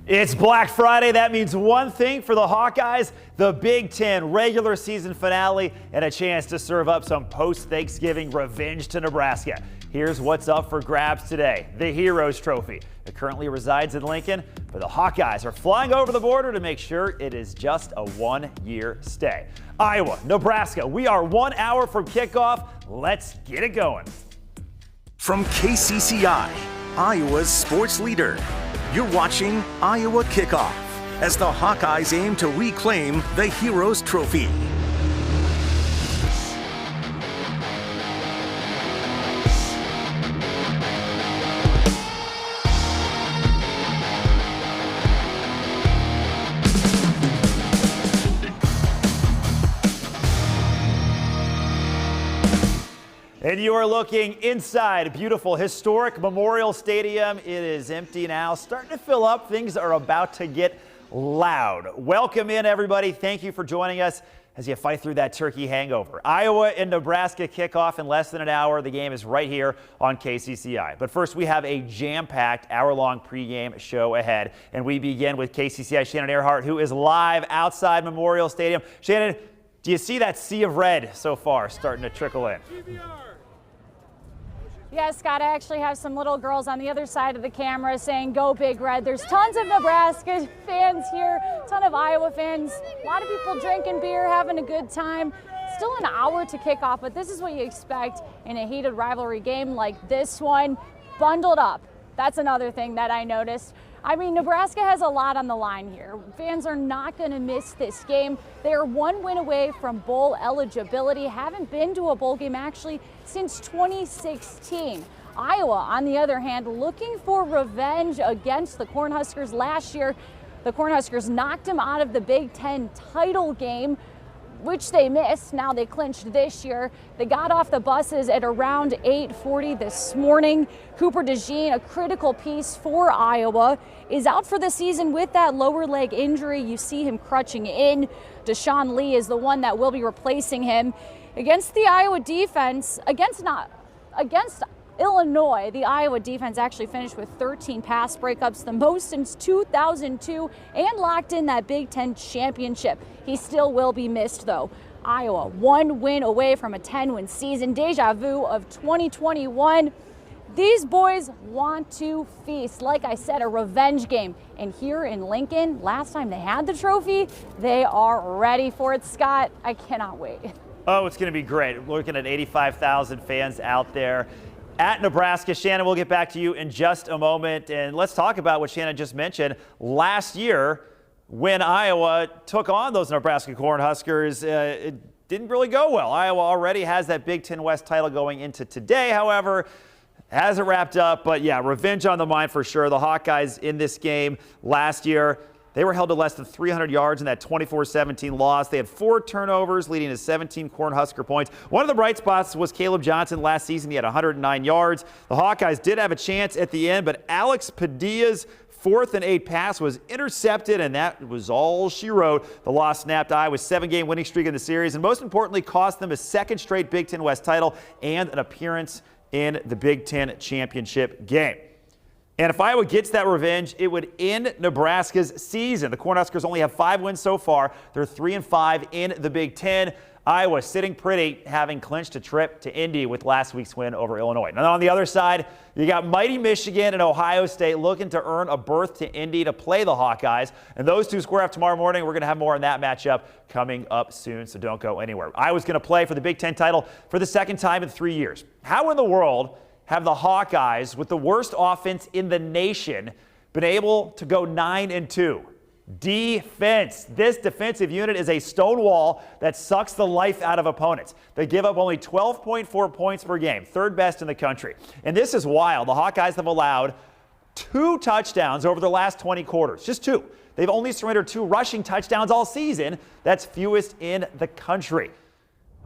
It's Black Friday. That means one thing for the Hawkeyes, the Big Ten regular season finale, and a chance to serve up some post-Thanksgiving revenge to Nebraska. Here's what's up for grabs today. The Heroes Trophy. It currently resides in Lincoln, but the Hawkeyes are flying over the border to make sure it is just a one-year stay. Iowa, Nebraska, we are 1 hour from kickoff. Let's get it going. From KCCI, Iowa's sports leader, you're watching Iowa Kickoff as the Hawkeyes aim to reclaim the Heroes Trophy. And you are looking inside beautiful historic Memorial Stadium. It is empty now, starting to fill up. Things are about to get loud. Welcome in, everybody. Thank you for joining us as you fight through that turkey hangover. Iowa and Nebraska kickoff in less than an hour. The game is right here on KCCI. But first, we have a jam-packed hour-long pregame show ahead. And we begin with KCCI Shannon Earhart, who is live outside Memorial Stadium. Shannon, do you see that sea of red so far starting to trickle in? Yeah, Scott, I actually have some little girls on the other side of the camera saying, "Go Big Red." There's tons of Nebraska fans here, a ton of Iowa fans, a lot of people drinking beer, having a good time. Still an hour to kick off, but this is what you expect in a heated rivalry game like this one. Bundled up. That's another thing that I noticed. I mean, Nebraska has a lot on the line here. Fans are not going to miss this game. They are one win away from bowl eligibility. Haven't been to a bowl game actually since 2016. Iowa, on the other hand, looking for revenge against the Cornhuskers last year. The Cornhuskers knocked them out of the Big Ten title game, which they missed. Now they clinched this year. They got off the buses at around 8:40 this morning. Cooper DeJean, a critical piece for Iowa, is out for the season with that lower leg injury. You see him crutching in. Deshaun Lee is the one that will be replacing him. Against the Iowa defense, against Illinois, the Iowa defense actually finished with 13 pass breakups, the most since 2002, and locked in that Big Ten championship. He still will be missed, though. Iowa, one win away from a 10-win season, deja vu of 2021. These boys want to feast. Like I said, a revenge game. And here in Lincoln, last time they had the trophy, they are ready for it, Scott. I cannot wait. Oh, it's going to be great. We're looking at 85,000 fans out there at Nebraska. Shannon, we'll get back to you in just a moment. And let's talk about what Shannon just mentioned. Last year, when Iowa took on those Nebraska Cornhuskers, it didn't really go well. Iowa already has that Big Ten West title going into today, however. Hasn't wrapped up, but yeah, revenge on the mind for sure. The Hawkeyes in this game last year, they were held to less than 300 yards in that 24-17 loss. They had 4 turnovers, leading to 17 Cornhusker points. One of the bright spots was Caleb Johnson last season. He had 109 yards. The Hawkeyes did have a chance at the end, but Alex Padilla's 4th and 8 pass was intercepted, and that was all she wrote. The loss snapped Iowa's 7-game winning streak in the series, and most importantly, cost them a 2nd straight Big Ten West title and an appearance in the Big Ten championship game. And if Iowa gets that revenge, it would end Nebraska's season. The Cornhuskers only have 5 wins so far. They're 3-5 in the Big Ten. Iowa sitting pretty, having clinched a trip to Indy with last week's win over Illinois. Now on the other side, you got mighty Michigan and Ohio State looking to earn a berth to Indy to play the Hawkeyes. And those two square up tomorrow morning. We're going to have more on that matchup coming up soon, so don't go anywhere. Iowa's going to play for the Big Ten title for the 2nd time in 3 years. How in the world have the Hawkeyes, with the worst offense in the nation, been able to go 9-2? Defense. This defensive unit is a stone wall that sucks the life out of opponents. They give up only 12.4 points per game, 3rd best in the country. And this is wild. The Hawkeyes have allowed 2 touchdowns over the last 20 quarters, just 2. They've only surrendered 2 rushing touchdowns all season. That's fewest in the country.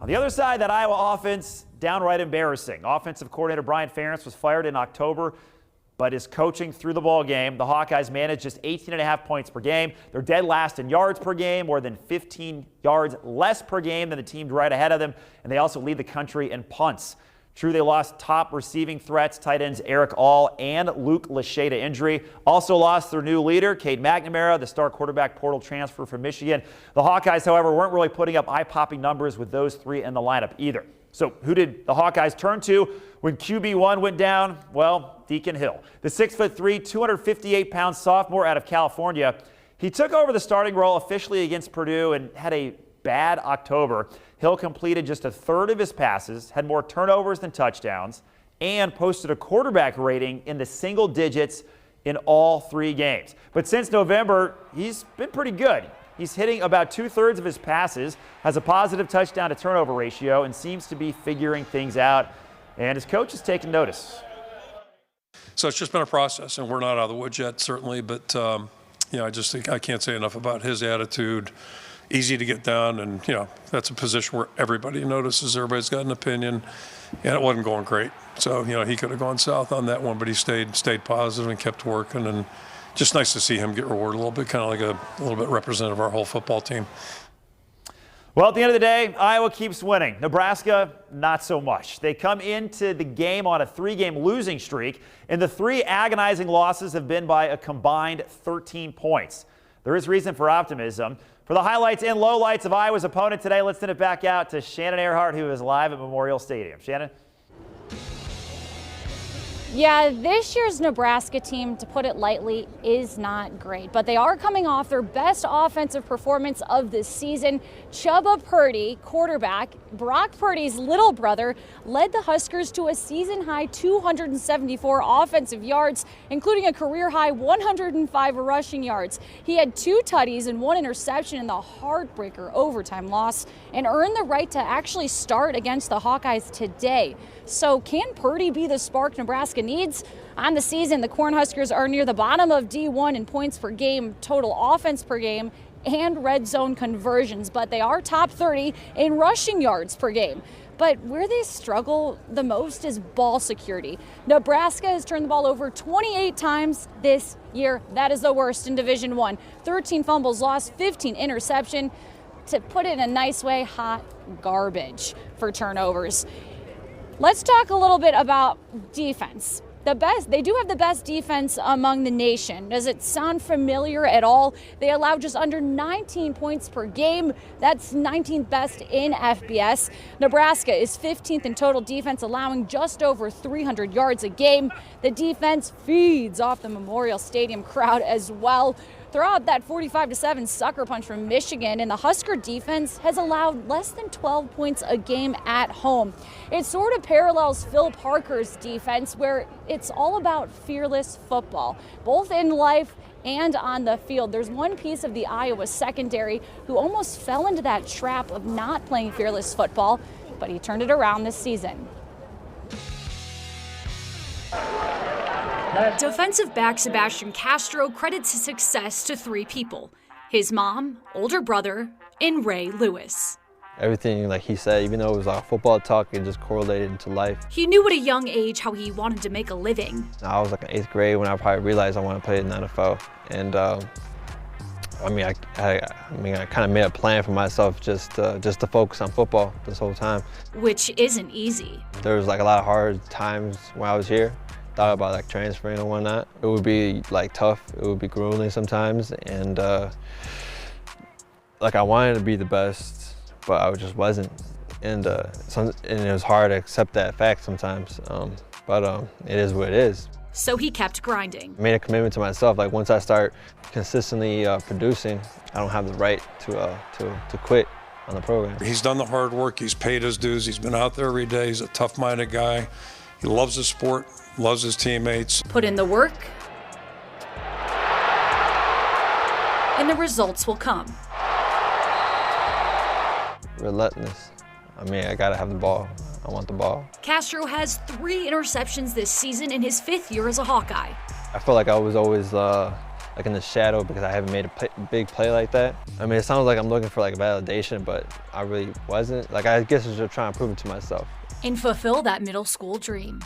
On the other side, that Iowa offense, downright embarrassing. Offensive coordinator Brian Ferentz was fired in October, but is coaching through the ball game. The Hawkeyes managed just 18.5 points per game. They're dead last in yards per game, more than 15 yards less per game than the team right ahead of them, and they also lead the country in punts. True, they lost top receiving threats, tight ends Eric All and Luke Lachey to injury. Also lost their new leader, Cade McNamara, the star quarterback portal transfer from Michigan. The Hawkeyes, however, weren't really putting up eye-popping numbers with those three in the lineup either. So who did the Hawkeyes turn to when QB1 went down? Well, Deacon Hill, the 6'3", 258-pound sophomore out of California. He took over the starting role officially against Purdue and had a bad October. Hill completed just a third of his passes, had more turnovers than touchdowns, and posted a quarterback rating in the single digits in all 3 games. But since November, he's been pretty good. He's hitting about 2/3 of his passes, has a positive touchdown to turnover ratio, and seems to be figuring things out. And his coach has taken notice. So it's just been a process, and we're not out of the woods yet, certainly. But, I just think I can't say enough about his attitude. Easy to get down, and, that's a position where everybody notices, everybody's got an opinion, and it wasn't going great. So, he could have gone south on that one, but he stayed positive and kept working, and just nice to see him get rewarded a little bit, kind of like a little bit representative of our whole football team. Well, at the end of the day, Iowa keeps winning. Nebraska, not so much. They come into the game on a 3-game losing streak, and the 3 agonizing losses have been by a combined 13 points. There is reason for optimism. For the highlights and lowlights of Iowa's opponent today, let's send it back out to Shannon Earhart, who is live at Memorial Stadium. Shannon? Yeah, this year's Nebraska team, to put it lightly, is not great, but they are coming off their best offensive performance of the season. Chubba Purdy, quarterback, Brock Purdy's little brother, led the Huskers to a season-high 274 offensive yards, including a career-high 105 rushing yards. He had 2 tutties and 1 interception in the heartbreaker overtime loss and earned the right to actually start against the Hawkeyes today. So can Purdy be the spark Nebraska needs? On the season, the Cornhuskers are near the bottom of D1 in points per game, total offense per game, and red zone conversions, but they are top 30 in rushing yards per game. But where they struggle the most is ball security. Nebraska has turned the ball over 28 times this year. That is the worst in Division I. 13 fumbles lost, 15 interception. To put it in a nice way, hot garbage for turnovers. Let's talk a little bit about defense. They do have the best defense among the nation. Does it sound familiar at all? They allow just under 19 points per game. That's 19th best in FBS. Nebraska is 15th in total defense, allowing just over 300 yards a game. The defense feeds off the Memorial Stadium crowd as well. Throw out that 45-7 sucker punch from Michigan, and the Husker defense has allowed less than 12 points a game at home. It sort of parallels Phil Parker's defense, where it's all about fearless football, both in life and on the field. There's one piece of the Iowa secondary who almost fell into that trap of not playing fearless football, but he turned it around this season. Defensive back Sebastian Castro credits his success to 3 people: his mom, older brother, and Ray Lewis. Everything like he said, even though it was like football talk, it just correlated into life. He knew at a young age how he wanted to make a living. I was like in 8th grade when I probably realized I want to play in the NFL. And I kind of made a plan for myself just to focus on football this whole time. Which isn't easy. There was like a lot of hard times when I was here. Thought about like transferring and whatnot. It would be like tough. It would be grueling sometimes, and like I wanted to be the best, but I just wasn't. And it was hard to accept that fact sometimes. But it is what it is. So he kept grinding. I made a commitment to myself. Like once I start consistently producing, I don't have the right to quit on the program. He's done the hard work. He's paid his dues. He's been out there every day. He's a tough-minded guy. He loves the sport, loves his teammates. Put in the work, and the results will come. Relentless. I mean, I gotta have the ball. I want the ball. Castro has 3 interceptions this season in his 5th year as a Hawkeye. I feel like I was always like in the shadow because I haven't made a big play like that. I mean, it sounds like I'm looking for like validation, but I really wasn't. Like, I guess I was just trying to prove it to myself. And fulfill that middle school dream.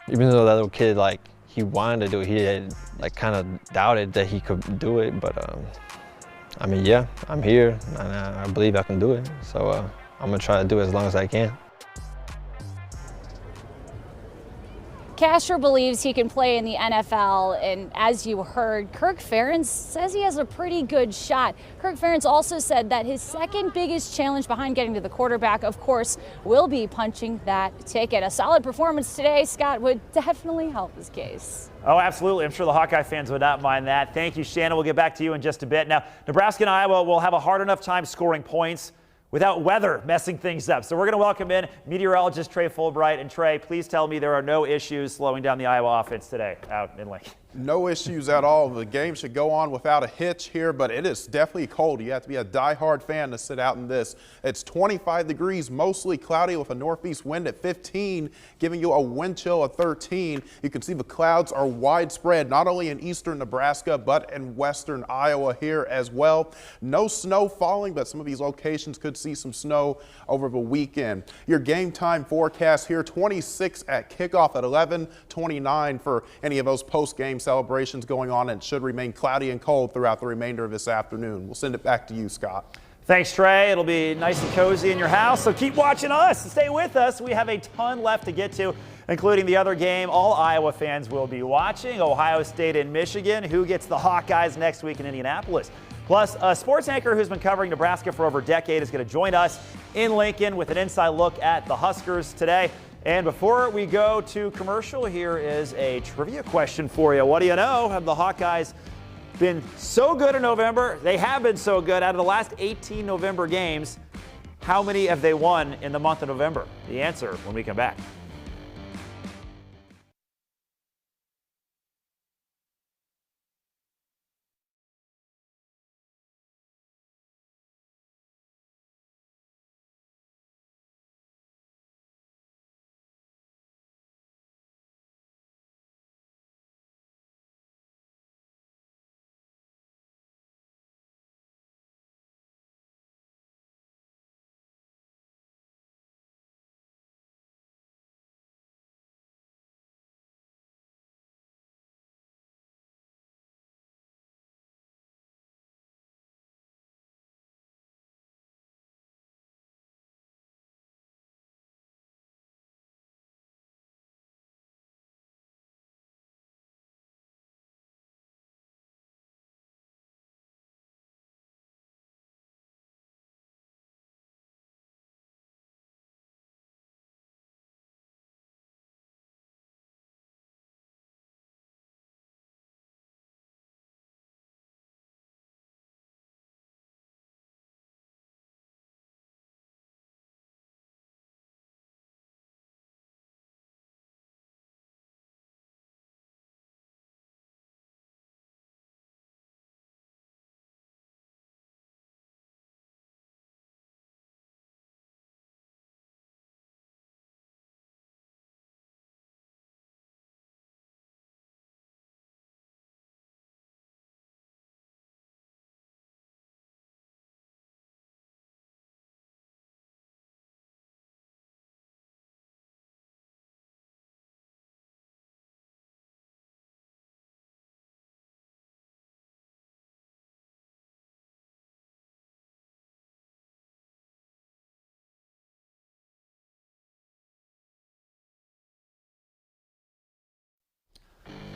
Even though that little kid, like, he wanted to do it, he had like kind of doubted that he could do it, but I mean, yeah, I'm here and I believe I can do it. So I'm gonna try to do it as long as I can. Castro believes he can play in the NFL, and as you heard, Kirk Ferentz says he has a pretty good shot. Kirk Ferentz also said that his second biggest challenge behind getting to the quarterback, of course, will be punching that ticket. A solid performance today, Scott, would definitely help his case. Oh, absolutely. I'm sure the Hawkeye fans would not mind that. Thank you, Shannon. We'll get back to you in just a bit. Now, Nebraska and Iowa will have a hard enough time scoring points without weather messing things up. So we're going to welcome in meteorologist Trey Fulbright. And Trey, please tell me there are no issues slowing down the Iowa offense today out in Lincoln. No issues at all. The game should go on without a hitch here, but it is definitely cold. You have to be a die-hard fan to sit out in this. It's 25 degrees, mostly cloudy with a northeast wind at 15, giving you a wind chill of 13. You can see the clouds are widespread, not only in eastern Nebraska, but in western Iowa here as well. No snow falling, but some of these locations could see some snow over the weekend. Your game time forecast here, 26 at kickoff at 11, 29 for any of those post-game celebrations going on, and it should remain cloudy and cold throughout the remainder of this afternoon. We'll send it back to you, Scott. Thanks, Trey. It'll be nice and cozy in your house, so keep watching us. Stay with us. We have a ton left to get to, including the other game all Iowa fans will be watching, Ohio State and Michigan. Who gets the Hawkeyes next week in Indianapolis? Plus, a sports anchor who's been covering Nebraska for over a decade is going to join us in Lincoln with an inside look at the Huskers today. And before we go to commercial, here is a trivia question for you. What do you know? Have the Hawkeyes been so good in November? They have been so good. Out of the last 18 November games, how many have they won in the month of November? The answer when we come back.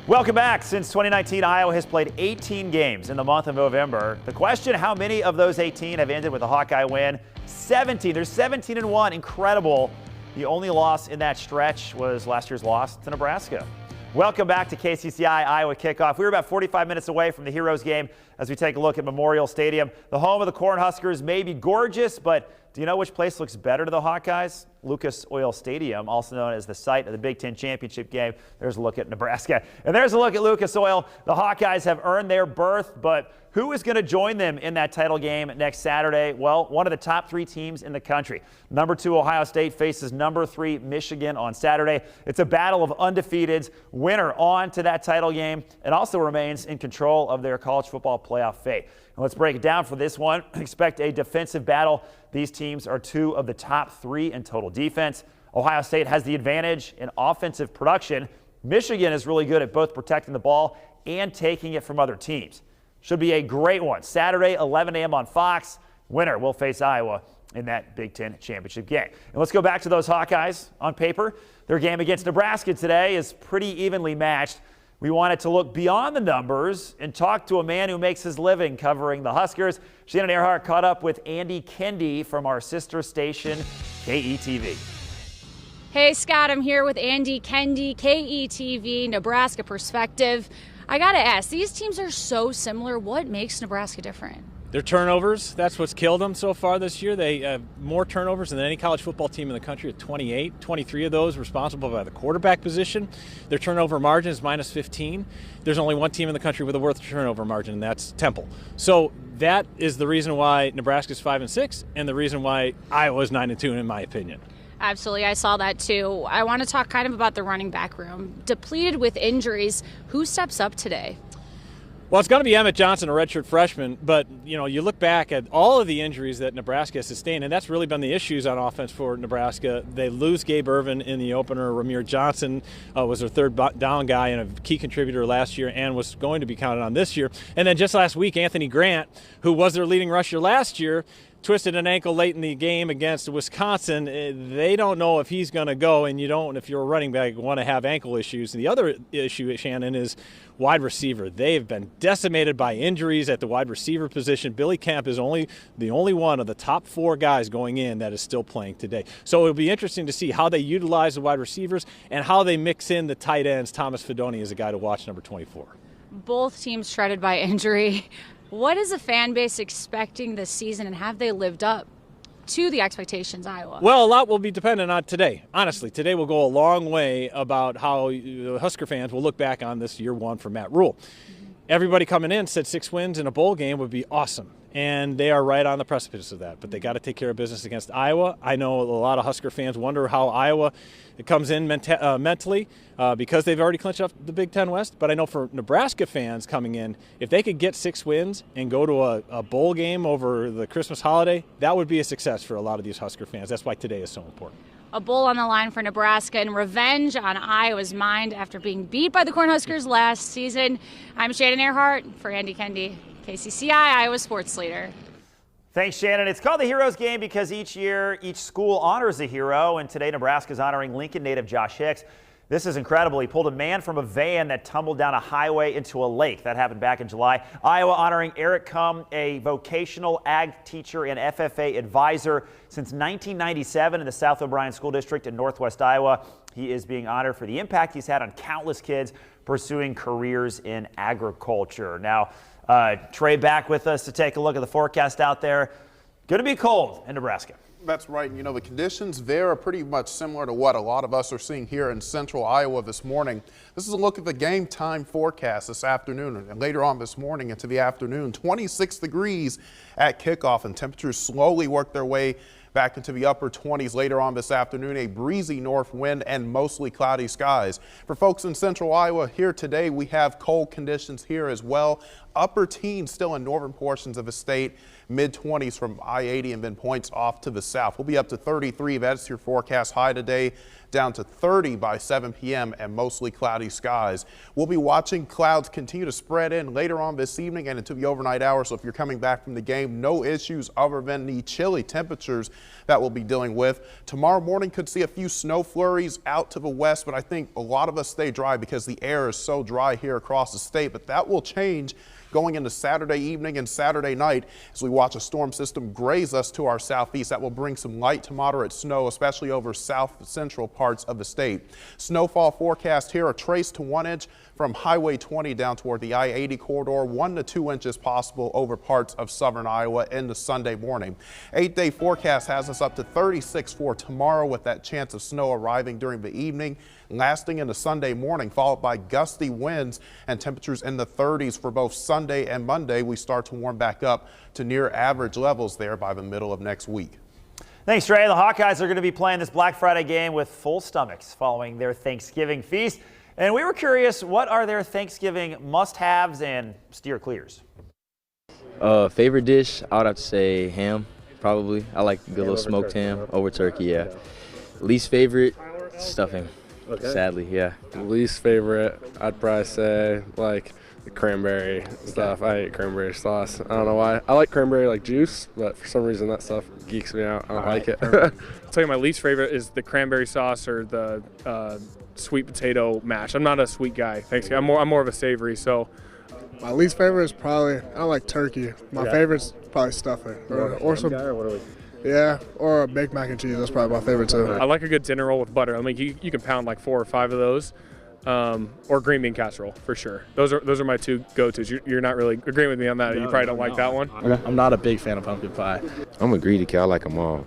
Welcome back. Since 2019, Iowa has played 18 games in the month of November. The question, how many of those 18 have ended with a Hawkeye win? 17. There's 17-1. Incredible. The only loss in that stretch was last year's loss to Nebraska. Welcome back to KCCI Iowa Kickoff. We were about 45 minutes away from the Heroes game as we take a look at Memorial Stadium. The home of the Cornhuskers may be gorgeous, but do you know which place looks better to the Hawkeyes? Lucas Oil Stadium, also known as the site of the Big Ten Championship game. There's a look at Nebraska. And there's a look at Lucas Oil. The Hawkeyes have earned their berth, but who is going to join them in that title game next Saturday? Well, one of the top 3 teams in the country. Number 2 Ohio State faces number 3 Michigan on Saturday. It's a battle of undefeateds. Winner on to that title game and also remains in control of their college football playoff fate. And let's break it down for this one. Expect a defensive battle. These teams are 2 of the top 3 in total defense. Ohio State has the advantage in offensive production. Michigan is really good at both protecting the ball and taking it from other teams. Should be a great one. Saturday, 11 a.m. on Fox. Winner will face Iowa in that Big Ten championship game. And let's go back to those Hawkeyes. On paper, their game against Nebraska today is pretty evenly matched. We wanted to look beyond the numbers and talk to a man who makes his living covering the Huskers. Shannon Earhart caught up with Andy Kendi from our sister station, KETV. Hey, Scott, I'm here with Andy Kendi, KETV, Nebraska Perspective. I got to ask, these teams are so similar. What makes Nebraska different? Their turnovers, that's what's killed them so far this year. They have more turnovers than any college football team in the country at 28. 23 of those responsible by the quarterback position. Their turnover margin is minus 15. There's only one team in the country with a worse turnover margin, and that's Temple. So that is the reason why Nebraska's 5-6 and the reason why Iowa's 9-2 in my opinion. Absolutely, I saw that too. I want to talk kind of about the running back room. Depleted with injuries, who steps up today? Well, it's going to be Emmett Johnson, a redshirt freshman, but you look back at all of the injuries that Nebraska has sustained, and that's really been the issues on offense for Nebraska. They lose Gabe Ervin in the opener. Ramir Johnson was their third down guy and a key contributor last year and was going to be counted on this year. And then just last week, Anthony Grant, who was their leading rusher last year, twisted an ankle late in the game against Wisconsin. They don't know if he's going to go, and you don't, if you're a running back, want to have ankle issues. And the other issue, Shannon, is wide receiver. They've been decimated by injuries at the wide receiver position. Billy Camp is the only one of the top 4 guys going in that is still playing today. So it'll be interesting to see how they utilize the wide receivers and how they mix in the tight ends. Thomas Fedoni is a guy to watch, number 24. Both teams shredded by injury. What is the fan base expecting this season, and have they lived up to the expectations, Iowa? Well, a lot will be dependent on today. Honestly, today will go a long way about how Husker fans will look back on this year one for Matt Rule. Everybody coming in said 6 wins in a bowl game would be awesome, and they are right on the precipice of that. But they got to take care of business against Iowa. I know a lot of Husker fans wonder how Iowa comes in mentally because they've already clinched up the Big Ten West. But I know for Nebraska fans coming in, if they could get 6 wins and go to a bowl game over the Christmas holiday, that would be a success for a lot of these Husker fans. That's why today is so important. A bowl on the line for Nebraska and revenge on Iowa's mind after being beat by the Cornhuskers last season. I'm Shannon Earhart for Andy Kendi, KCCI, Iowa Sports Leader. Thanks, Shannon. It's called the Heroes Game because each year, each school honors a hero, and today Nebraska's honoring Lincoln native Josh Hicks. This is incredible. He pulled a man from a van that tumbled down a highway into a lake. That happened back in July. Iowa honoring Eric Kumm, a vocational ag teacher and FFA advisor since 1997 in the South O'Brien School District in Northwest Iowa. He is being honored for the impact he's had on countless kids pursuing careers in agriculture. Now, Trey back with us to take a look at the forecast out there. Going to be cold in Nebraska. That's right. And, the conditions there are pretty much similar to what a lot of us are seeing here in central Iowa this morning. This is a look at the game time forecast this afternoon and later on this morning into the afternoon. 26 degrees at kickoff, and temperatures slowly work their way back into the upper 20s later on this afternoon. A breezy north wind and mostly cloudy skies. For folks in central Iowa here today, we have cold conditions here as well. Upper teens still in northern portions of the state. Mid-20s from I-80 and then points off to the south. We'll be up to 33. That's your forecast high today. Down to 30 by 7 p.m. and mostly cloudy skies. We'll be watching clouds continue to spread in later on this evening and into the overnight hours. So if you're coming back from the game, no issues other than the chilly temperatures that we'll be dealing with. Tomorrow morning could see a few snow flurries out to the west, but I think a lot of us stay dry because the air is so dry here across the state. But that will change going into Saturday evening and Saturday night as we watch a storm system graze us to our southeast. That will bring some light to moderate snow, especially over south central parts of the state. Snowfall forecast here, a trace to 1 inch from Highway 20 down toward the I-80 corridor, 1 to 2 inches possible over parts of southern Iowa into Sunday morning. 8-day forecast has us up to 36 for tomorrow with that chance of snow arriving during the evening, lasting into Sunday morning, followed by gusty winds and temperatures in the 30s for both Sunday and Monday. We start to warm back up to near average levels there by the middle of next week. Thanks, Trey. The Hawkeyes are going to be playing this Black Friday game with full stomachs following their Thanksgiving feast. And we were curious, what are their Thanksgiving must-haves and steer clears? Favorite dish, I would have to say ham, probably. I like a good little smoked ham over turkey, yeah. Least favorite, stuffing, sadly, yeah. Least favorite, I'd probably say like cranberry stuff. I hate cranberry sauce. I don't know why. I like cranberry like juice, but for some reason that stuff geeks me out. I don't like it. I'll tell you my least favorite is the cranberry sauce or the sweet potato mash. I'm not a sweet guy. Thanks. I'm more of a savory. So my least favorite is probably, I don't like turkey. My favorite's probably stuffing. Or some, yeah, or a baked mac and cheese. That's probably my favorite too. I like a good dinner roll with butter. I mean, you can pound like 4 or 5 of those. Or green bean casserole for sure. Those are my 2 go-tos. You're not really agreeing with me on that. You probably don't like that one. I'm not a big fan of pumpkin pie. I'm a greedy kid. I like them all.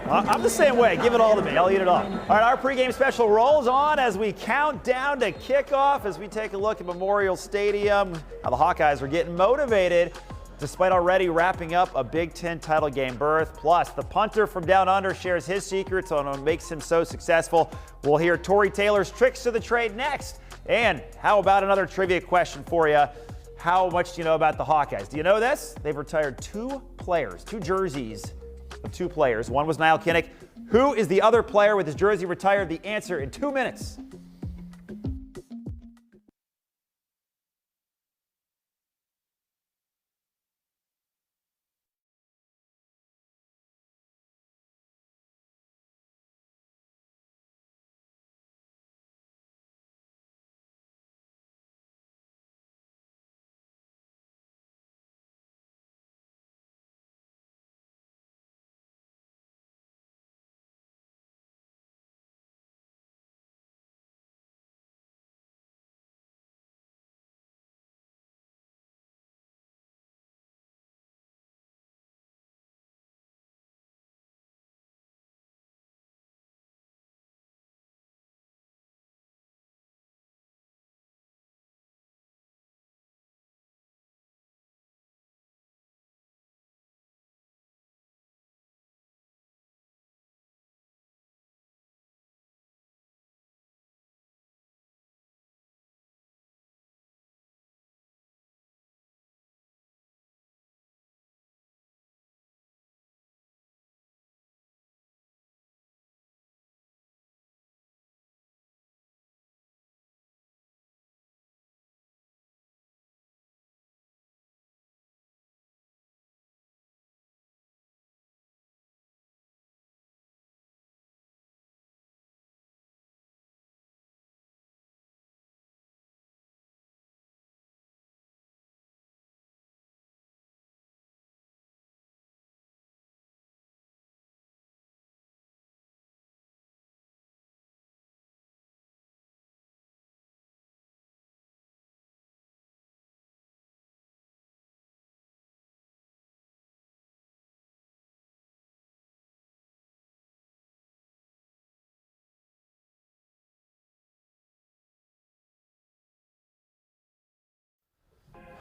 I'm the same way. Give it all to me. I'll eat it all. All right, our pregame special rolls on as we count down to kickoff, as we take a look at Memorial Stadium. How the Hawkeyes are getting motivated despite already wrapping up a Big Ten title game berth. Plus, the punter from down under shares his secrets on what makes him so successful. We'll hear Tory Taylor's tricks of the trade next. And how about another trivia question for you? How much do you know about the Hawkeyes? Do you know this? They've retired 2 players, 2 jerseys of 2 players. One was Niall Kinnick. Who is the other player with his jersey retired? The answer in 2 minutes.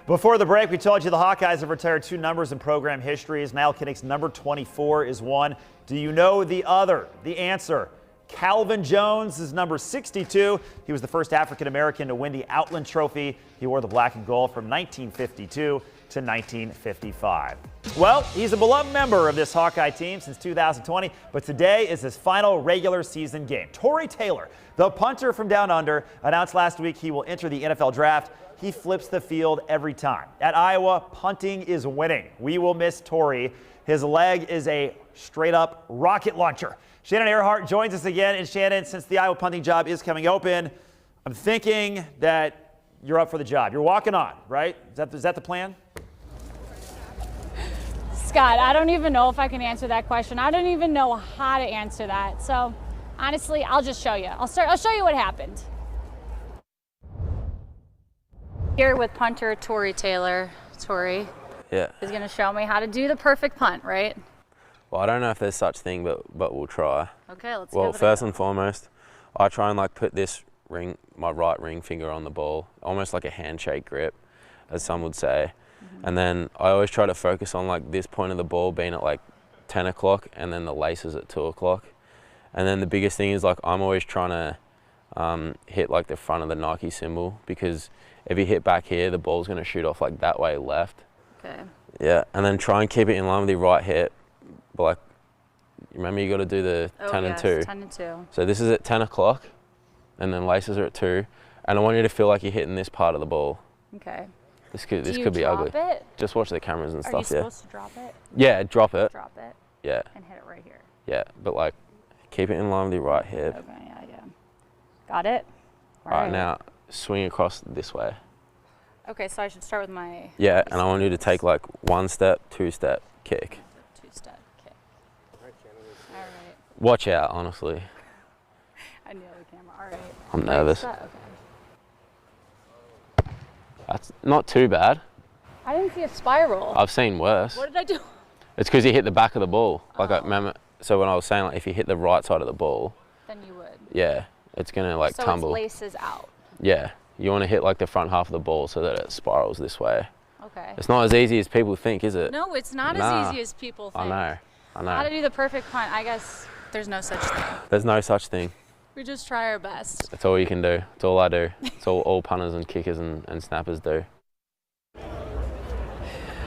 Before the break, we told you the Hawkeyes have retired 2 numbers in program history. Niall Kinnick's number 24 is one. Do you know the other? The answer, Calvin Jones is number 62. He was the first African-American to win the Outland Trophy. He wore the black and gold from 1952 to 1955. Well, he's a beloved member of this Hawkeye team since 2020, but today is his final regular season game. Tory Taylor, the punter from down under, announced last week he will enter the NFL draft. He flips the field every time. At Iowa, punting is winning. We will miss Tory. His leg is a straight-up rocket launcher. Shannon Earhart joins us again. And Shannon, since the Iowa punting job is coming open, I'm thinking that you're up for the job. You're walking on, right? Is that the plan? Scott, I don't even know if I can answer that question. I don't even know how to answer that. So, honestly, I'll just show you. I'll show you what happened. Here with punter Tory Taylor. Tory is going to show me how to do the perfect punt, right? Well, I don't know if there's such thing, but we'll try. Okay, let's go. Well, give it first and foremost, I try and put this my right ring finger on the ball, almost like a handshake grip, as some would say. Mm-hmm. And then I always try to focus on this point of the ball being at 10 o'clock and then the laces at 2 o'clock. And then the biggest thing is I'm always trying to hit the front of the Nike symbol, because if you hit back here, the ball's going to shoot off that way left. Okay. Yeah, and then try and keep it in line with your right hip. But remember you got to do the 10 and 2. 10 and 2. So this is at 10 o'clock, and then laces are at 2. And I want you to feel like you're hitting this part of the ball. Okay. This could be ugly. It? Just watch the cameras and stuff. Are you supposed to drop it? Yeah, drop it. Drop it. Yeah. And hit it right here. Yeah, but like, keep it in line with your right hip. Okay, yeah. Got it? All right, now swing across this way. Okay, so I should start with my... Yeah, and I want you to take like 1 step, 2 step, kick. 2-step kick. All right. Watch out, honestly. I nailed the camera. All right. I'm nervous. Okay. That's not too bad. I didn't see a spiral. I've seen worse. What did I do? It's because you hit the back of the ball. Like I remember, so when I was saying like if you hit the right side of the ball, then you would. Yeah, it's gonna like tumble. So it laces out. Yeah, you want to hit like the front half of the ball so that it spirals this way. Okay. It's not as easy as people think, is it? No, it's not as easy as people think. I know. How to do the perfect punt? I guess there's no such thing. There's no such thing. We just try our best. That's all you can do. It's all I do. It's all punters and kickers and snappers do.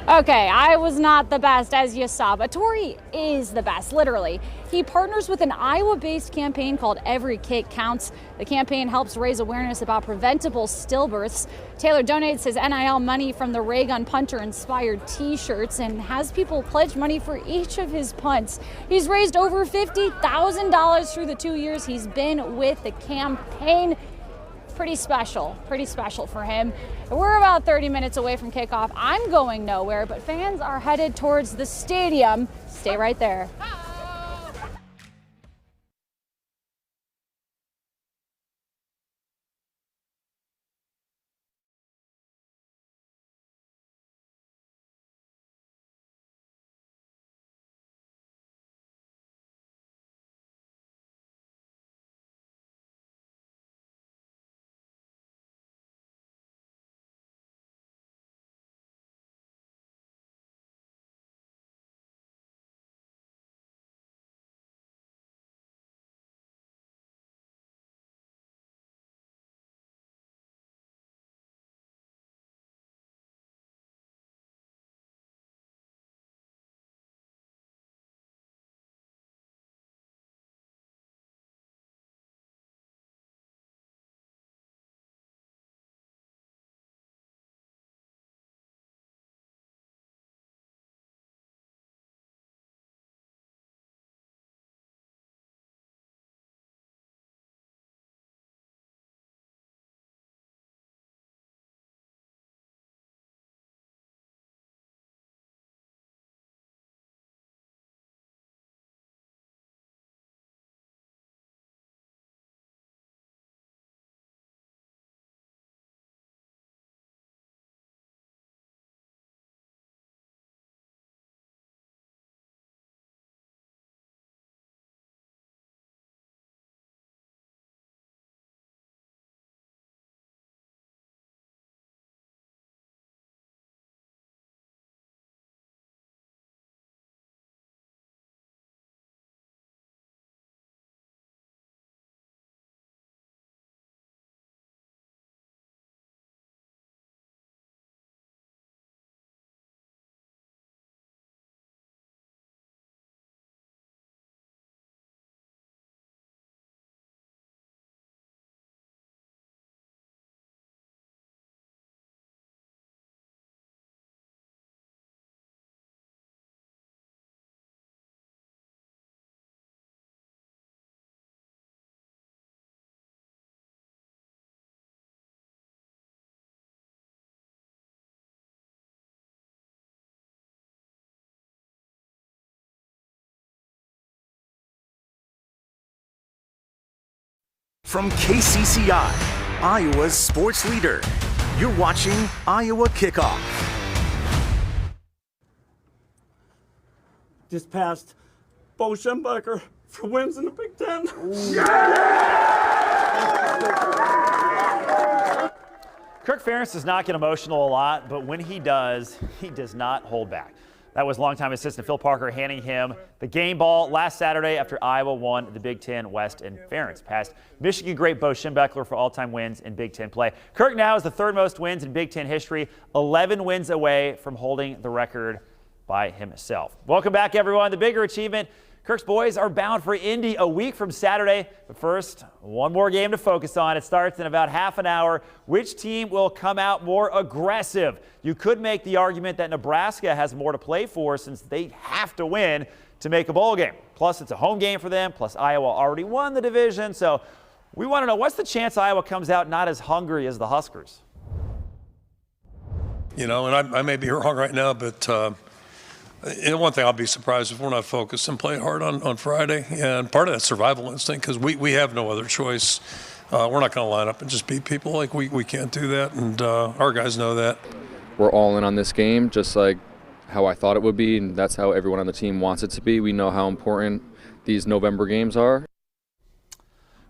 Okay, I was not the best, as you saw, but Tori is the best, literally. He partners with an Iowa-based campaign called Every Kick Counts. The campaign helps raise awareness about preventable stillbirths. Taylor donates his NIL money from the Ray Gun Punter-inspired T-shirts and has people pledge money for each of his punts. He's raised over $50,000 through the 2 years he's been with the campaign. Pretty special for him. We're about 30 minutes away from kickoff. I'm going nowhere, but fans are headed towards the stadium. Stay right there. From KCCI, Iowa's sports leader, you're watching Iowa Kickoff. Just passed Bo Schembechler for wins in the Big Ten. Kirk Ferentz does not get emotional a lot, but when he does not hold back. That was longtime assistant Phil Parker handing him the game ball last Saturday after Iowa won the Big Ten West, and Ferentz passed Michigan great Bo Schembechler for all-time wins in Big Ten play. Kirk now has the third most wins in Big Ten history, 11 wins away from holding the record by himself. Welcome back, everyone. The bigger achievement Kirk's boys are bound for Indy a week from Saturday. But first, one more game to focus on. It starts in about half an hour. Which team will come out more aggressive? You could make the argument that Nebraska has more to play for since they have to win to make a bowl game. Plus, it's a home game for them. Plus, Iowa already won the division. So we want to know, what's the chance Iowa comes out not as hungry as the Huskers? You know, and I may be wrong right now, but one thing I'll be surprised if we're not focused and play hard on Friday. And part of that survival instinct, because we have no other choice. We're not going to line up and just beat people. Like, we can't do that, and our guys know that. We're all in on this game, just like how I thought it would be, and that's how everyone on the team wants it to be. We know how important these November games are.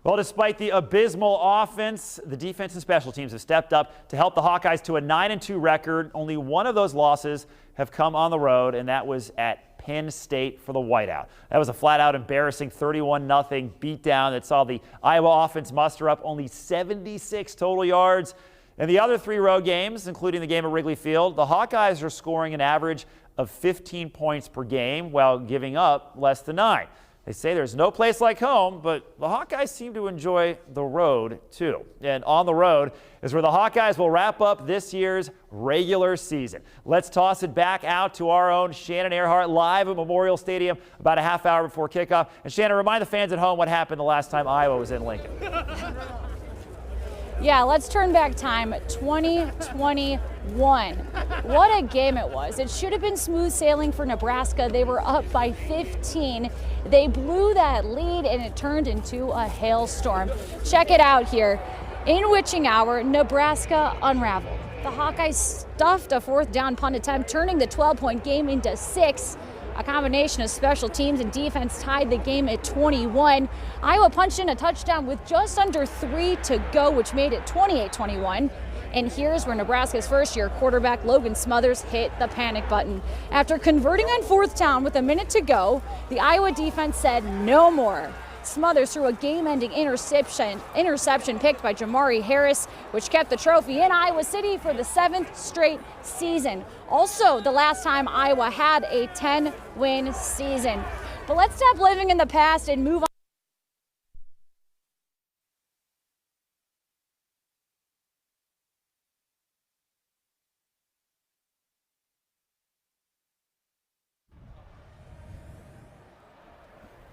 Well, despite the abysmal offense, the defense and special teams have stepped up to help the Hawkeyes to a 9-2 record. Only one of those losses have come on the road, and that was at Penn State for the Whiteout. That was a flat-out embarrassing 31-0 beatdown that saw the Iowa offense muster up only 76 total yards. In the other 3 road games, including the game at Wrigley Field, the Hawkeyes are scoring an average of 15 points per game while giving up less than 9. They say there's no place like home, but the Hawkeyes seem to enjoy the road too. And on the road is where the Hawkeyes will wrap up this year's regular season. Let's toss it back out to our own Shannon Earhart live at Memorial Stadium about a half hour before kickoff. And Shannon, remind the fans at home what happened the last time Iowa was in Lincoln. Yeah, let's turn back time, 2021. What a game it was. It should have been smooth sailing for Nebraska. They were up by 15. They blew that lead and it turned into a hailstorm. Check it out here. In witching hour, Nebraska unraveled. The Hawkeyes stuffed a 4th down punt attempt, turning the 12-point game into 6. A combination of special teams and defense tied the game at 21. Iowa punched in a touchdown with just under 3 to go, which made it 28-21. And here's where Nebraska's first-year quarterback Logan Smothers hit the panic button. After converting on 4th down with a minute to go, the Iowa defense said no more. Smothers threw a game-ending interception picked by Jamari Harris, which kept the trophy in Iowa City for the 7th straight season. Also, the last time Iowa had a 10-win season. But let's stop living in the past and move on.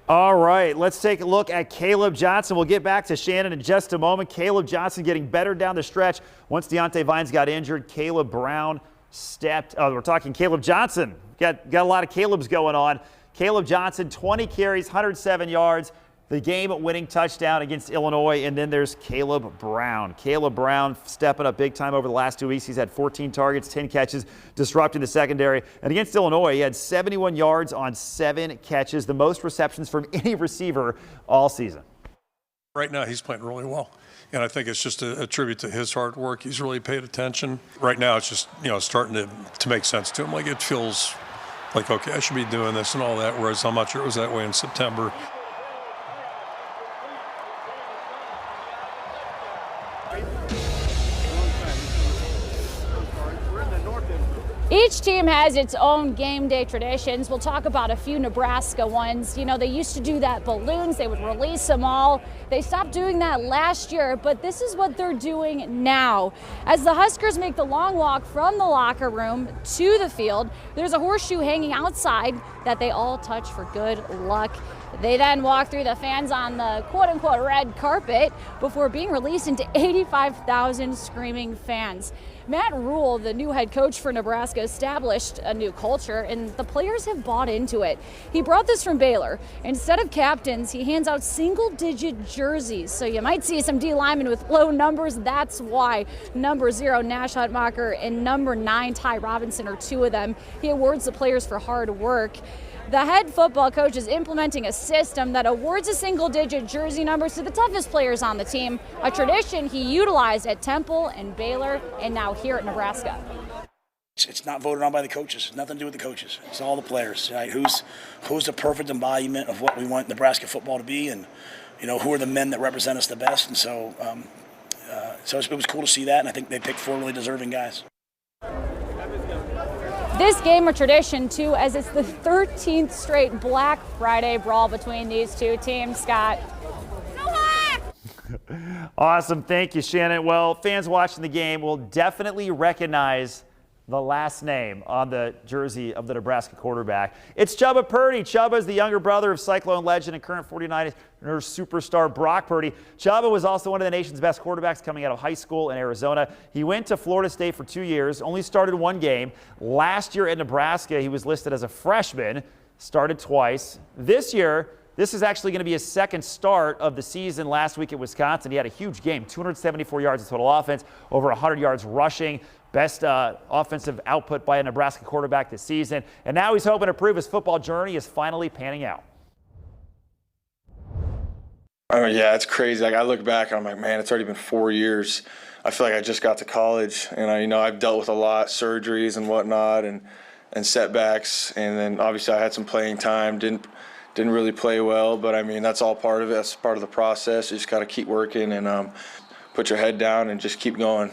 All right, let's take a look at Caleb Johnson. We'll get back to Shannon in just a moment. Caleb Johnson getting better down the stretch. Once Deontay Vines got injured, Caleb Brown stepped. We're talking Caleb Johnson. Got a lot of Caleb's going on. Caleb Johnson, 20 carries, 107 yards. The game-winning touchdown against Illinois, and then there's Caleb Brown. Caleb Brown stepping up big time over the last 2 weeks. He's had 14 targets, 10 catches, disrupting the secondary. And against Illinois, he had 71 yards on 7 catches, the most receptions from any receiver all season. Right now, he's playing really well. And I think it's just a tribute to his hard work. He's really paid attention. Right now, it's just, starting to make sense to him. Like, it feels like, okay, I should be doing this and all that, whereas I'm not sure it was that way in September. Each team has its own game day traditions. We'll talk about a few Nebraska ones. They used to do that balloons. They would release them all. They stopped doing that last year, but this is what they're doing now. As the Huskers make the long walk from the locker room to the field, there's a horseshoe hanging outside that they all touch for good luck. They then walk through the fans on the quote-unquote red carpet before being released into 85,000 screaming fans. Matt Rule, the new head coach for Nebraska, established a new culture, and the players have bought into it. He brought this from Baylor. Instead of captains, he hands out single-digit jerseys. So you might see some D linemen with low numbers. That's why number 0, Nash Hutmacher, and number 9, Ty Robinson, are 2 of them. He awards the players for hard work. The head football coach is implementing a system that awards a single-digit jersey numbers to the toughest players on the team, a tradition he utilized at Temple and Baylor and now here at Nebraska. It's not voted on by the coaches. It's nothing to do with the coaches. It's all the players. Right? Who's the perfect embodiment of what we want Nebraska football to be, and who are the men that represent us the best. And so, it was cool to see that, and I think they picked 4 really deserving guys. this game a tradition, too, as it's the 13th straight Black Friday brawl between these two teams. Scott. Awesome. Thank you, Shannon. Well, fans watching the game will definitely recognize the last name on the jersey of the Nebraska quarterback. It's Chubba Purdy. Chubba is the younger brother of Cyclone legend and current 49ers superstar Brock Purdy. Chubba was also one of the nation's best quarterbacks coming out of high school in Arizona. He went to Florida State for 2 years, only started one game. Last year at Nebraska, he was listed as a freshman, started twice. This year, this is actually going to be his second start of the season. Last week at Wisconsin, he had a huge game, 274 yards of total offense, over 100 yards rushing. Best offensive output by a Nebraska quarterback this season. And now he's hoping to prove his football journey is finally panning out. I mean, yeah, it's crazy. Like, I look back and I'm like, man, it's already been 4 years. I feel like I just got to college, and I've dealt with a lot, surgeries and whatnot, and setbacks. And then obviously I had some playing time. Didn't really play well, but I mean, that's all part of it. That's part of the process. You just got to keep working and put your head down and just keep going.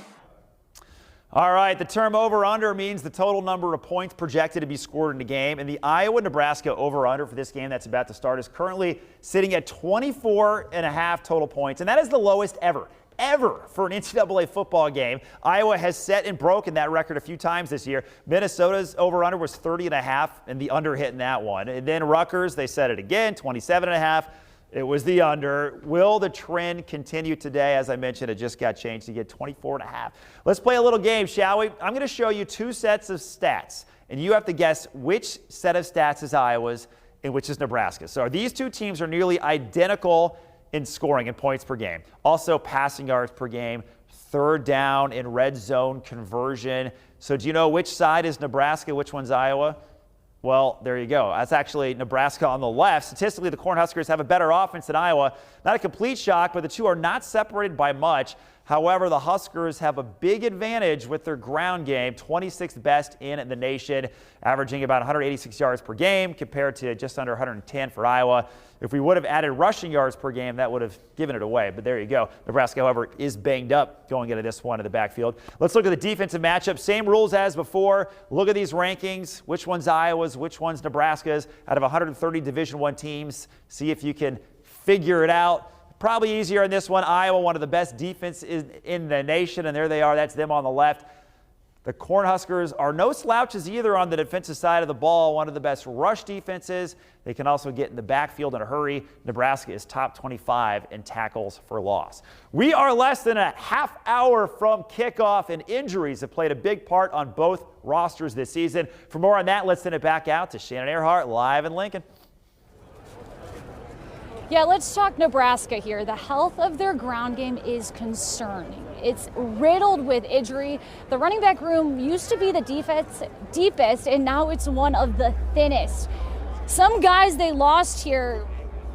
All right, the term over-under means the total number of points projected to be scored in a game. And the Iowa-Nebraska over-under for this game that's about to start is currently sitting at 24.5 total points. And that is the lowest ever for an NCAA football game. Iowa has set and broken that record a few times this year. Minnesota's over-under was 30.5, and the under hit in that one. And then Rutgers, they set it again, 27.5. It was the under. Will the trend continue today? As I mentioned, it just got changed to get 24.5. Let's play a little game, shall we? I'm going to show you two sets of stats, and you have to guess which set of stats is Iowa's and which is Nebraska. So these two teams are nearly identical in scoring and points per game. Also passing yards per game, third down and red zone conversion. So do you know which side is Nebraska, which one's Iowa? Well, there you go. That's actually Nebraska on the left. Statistically, the Cornhuskers have a better offense than Iowa. Not a complete shock, but the two are not separated by much. However, the Huskers have a big advantage with their ground game, 26th best in the nation, averaging about 186 yards per game compared to just under 110 for Iowa. If we would have added rushing yards per game, that would have given it away, but there you go. Nebraska, however, is banged up going into this one in the backfield. Let's look at the defensive matchup. Same rules as before. Look at these rankings. Which one's Iowa's, which one's Nebraska's out of 130 Division I teams. See if you can figure it out. Probably easier in this one. Iowa, one of the best defenses in the nation, and there they are. That's them on the left. The Cornhuskers are no slouches either on the defensive side of the ball. One of the best rush defenses. They can also get in the backfield in a hurry. Nebraska is top 25 in tackles for loss. We are less than a half hour from kickoff, and injuries have played a big part on both rosters this season. For more on that, let's send it back out to Shannon Earhart live in Lincoln. Yeah, let's talk Nebraska here. The health of their ground game is concerning. It's riddled with injury. The running back room used to be the deepest, and now it's one of the thinnest. Some guys they lost here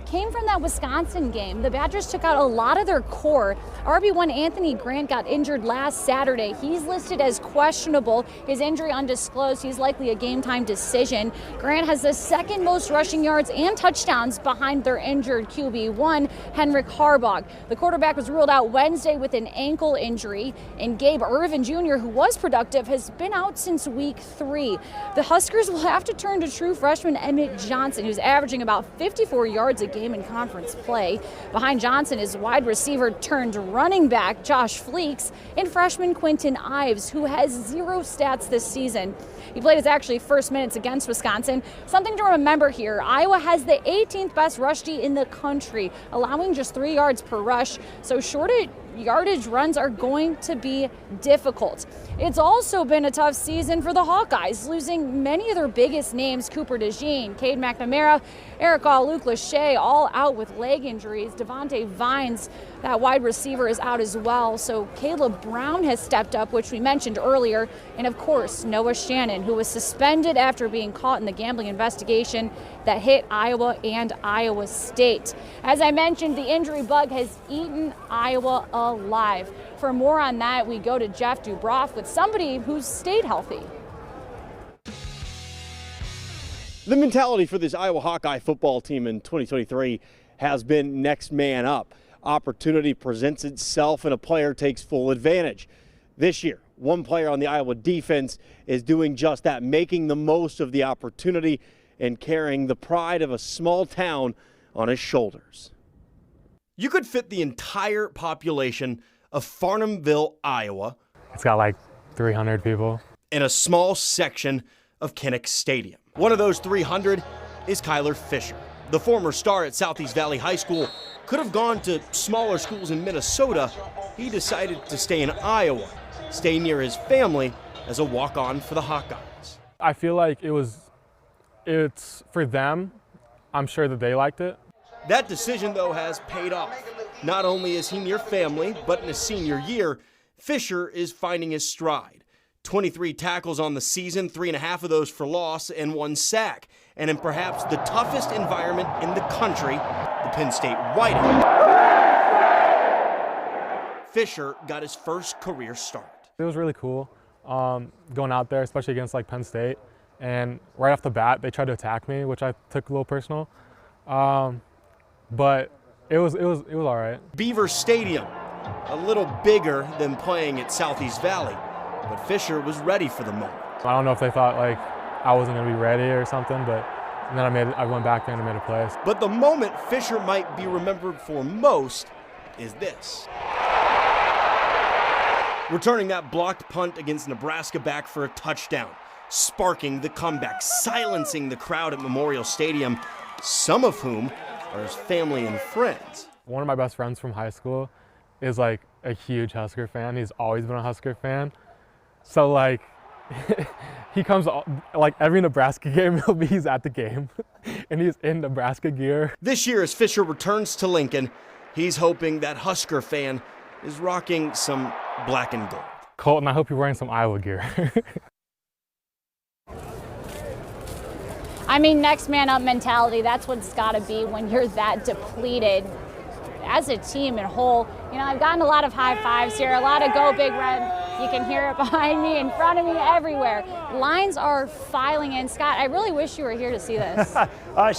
came from that Wisconsin game. The Badgers took out a lot of their core. RB1 Anthony Grant got injured last Saturday. He's listed as questionable. His injury undisclosed. He's likely a game-time decision. Grant has the second most rushing yards and touchdowns behind their injured QB1, Henrik Harbaugh. The quarterback was ruled out Wednesday with an ankle injury, and Gabe Ervin Jr., who was productive, has been out since week 3. The Huskers will have to turn to true freshman Emmett Johnson, who's averaging about 54 yards a game in conference play. Behind Johnson is wide receiver turned running back Josh Fleeks and freshman Quinton Ives, who has 0 stats this season. He played his actually first minutes against Wisconsin. Something to remember here, Iowa has the 18th best rush D in the country, allowing just 3 yards per rush, so short yardage runs are going to be difficult. It's also been a tough season for the Hawkeyes, losing many of their biggest names, Cooper DeJean, Cade McNamara, Eric All, Luke Lachey, all out with leg injuries. Devontae Vines, that wide receiver, is out as well. So Caleb Brown has stepped up, which we mentioned earlier. And of course, Noah Shannon, who was suspended after being caught in the gambling investigation that hit Iowa and Iowa State. As I mentioned, the injury bug has eaten Iowa alive. For more on that, we go to Jeff Dubroff with somebody who's stayed healthy. The mentality for this Iowa Hawkeye football team in 2023 has been next man up. Opportunity presents itself and a player takes full advantage. This year, one player on the Iowa defense is doing just that, making the most of the opportunity and carrying the pride of a small town on his shoulders. You could fit the entire population of Farnhamville, Iowa. It's got like 300 people. In a small section of Kinnick Stadium. One of those 300 is Kyler Fisher. The former star at Southeast Valley High School could have gone to smaller schools in Minnesota. He decided to stay in Iowa, stay near his family as a walk-on for the Hawkeyes. I feel like it's for them. I'm sure that they liked it. That decision, though, has paid off. Not only is he near family, but in his senior year, Fisher is finding his stride. 23 tackles on the season, 3.5 of those for loss, and 1 sack. And in perhaps the toughest environment in the country, the Penn State Whiteout, Fisher got his first career start. It was really cool going out there, especially against like Penn State. And right off the bat, they tried to attack me, which I took a little personal. But it was all right. Beaver Stadium, a little bigger than playing at Southeast Valley, but Fisher was ready for the moment. I don't know if they thought like I wasn't going to be ready or something, but and then I went back there and made a play. But the moment Fisher might be remembered for most is this. Returning that blocked punt against Nebraska back for a touchdown, sparking the comeback, silencing the crowd at Memorial Stadium, some of whom are his family and friends. One of my best friends from high school is like a huge Husker fan. He's always been a Husker fan. So like he comes like every Nebraska game, he's at the game and he's in Nebraska gear. This year as Fisher returns to Lincoln, he's hoping that Husker fan is rocking some black and gold. Colton, I hope you're wearing some Iowa gear. I mean, next man up mentality, that's what it's got to be when you're that depleted as a team and whole. You know, I've gotten a lot of high fives here, a lot of go Big Red. You can hear it behind me, in front of me, everywhere. Lines are filing in. Scott, I really wish you were here to see this.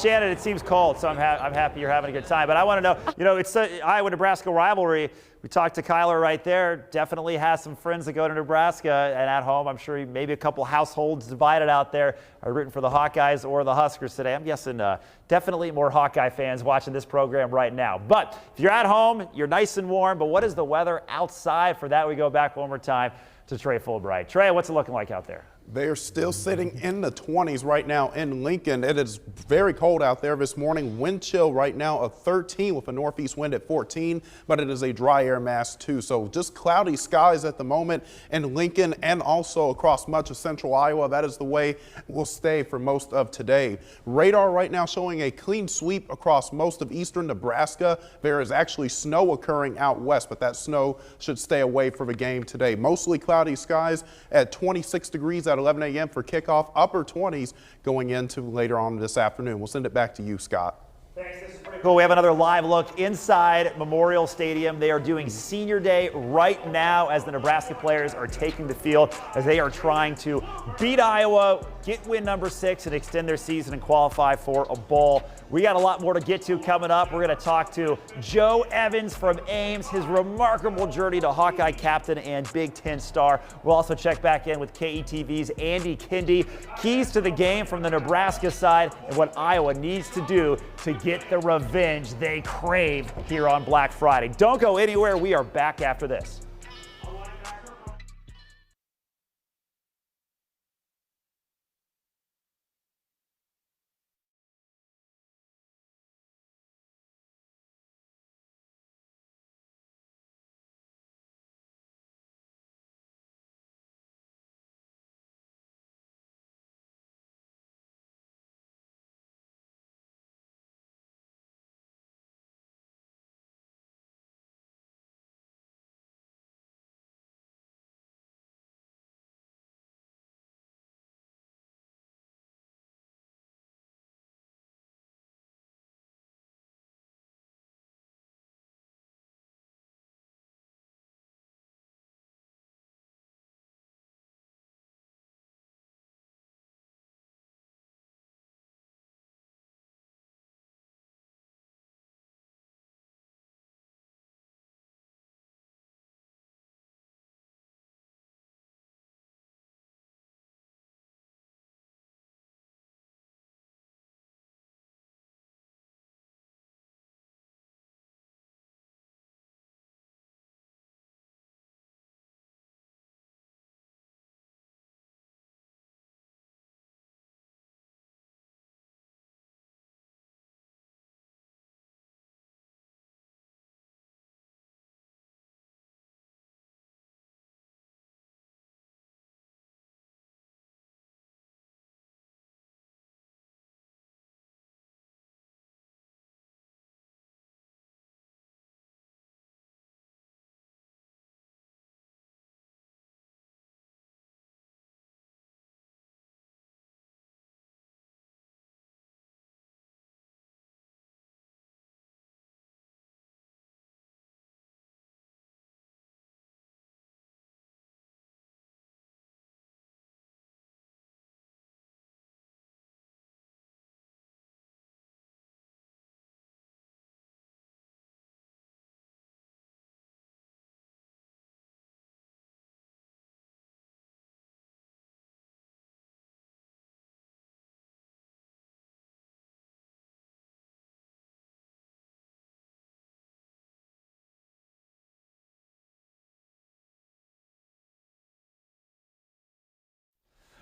Shannon, it seems cold, so I'm happy you're having a good time. But I want to know, you know, it's the Iowa-Nebraska rivalry. We talked to Kyler right there. Definitely has some friends that go to Nebraska, and at home, I'm sure maybe a couple households divided out there are rooting for the Hawkeyes or the Huskers today. I'm guessing definitely more Hawkeye fans watching this program right now. But if you're at home, you're nice and warm. But what is the weather outside? For that, we go back one more time to Trey Fulbright. Trey, what's it looking like out there? They are still sitting in the 20s right now in Lincoln. It is very cold out there this morning. Wind chill right now of 13 with a northeast wind at 14, but it is a dry air mass too. So just cloudy skies at the moment in Lincoln and also across much of central Iowa. That is the way we'll stay for most of today. Radar right now showing a clean sweep across most of eastern Nebraska. There is actually snow occurring out west, but that snow should stay away for the game today. Mostly cloudy skies at 26 degrees at 11 a.m. for kickoff, upper 20s going into later on this afternoon. We'll send it back to you, Scott. Thanks. This is pretty cool. We have another live look inside Memorial Stadium. They are doing senior day right now as the Nebraska players are taking the field as they are trying to beat Iowa, get win number 6, and extend their season and qualify for a bowl. We got a lot more to get to coming up. We're going to talk to Joe Evans from Ames, his remarkable journey to Hawkeye captain and Big Ten star. We'll also check back in with KETV's Andy Kindy. Keys to the game from the Nebraska side and what Iowa needs to do to get the revenge they crave here on Black Friday. Don't go anywhere. We are back after this.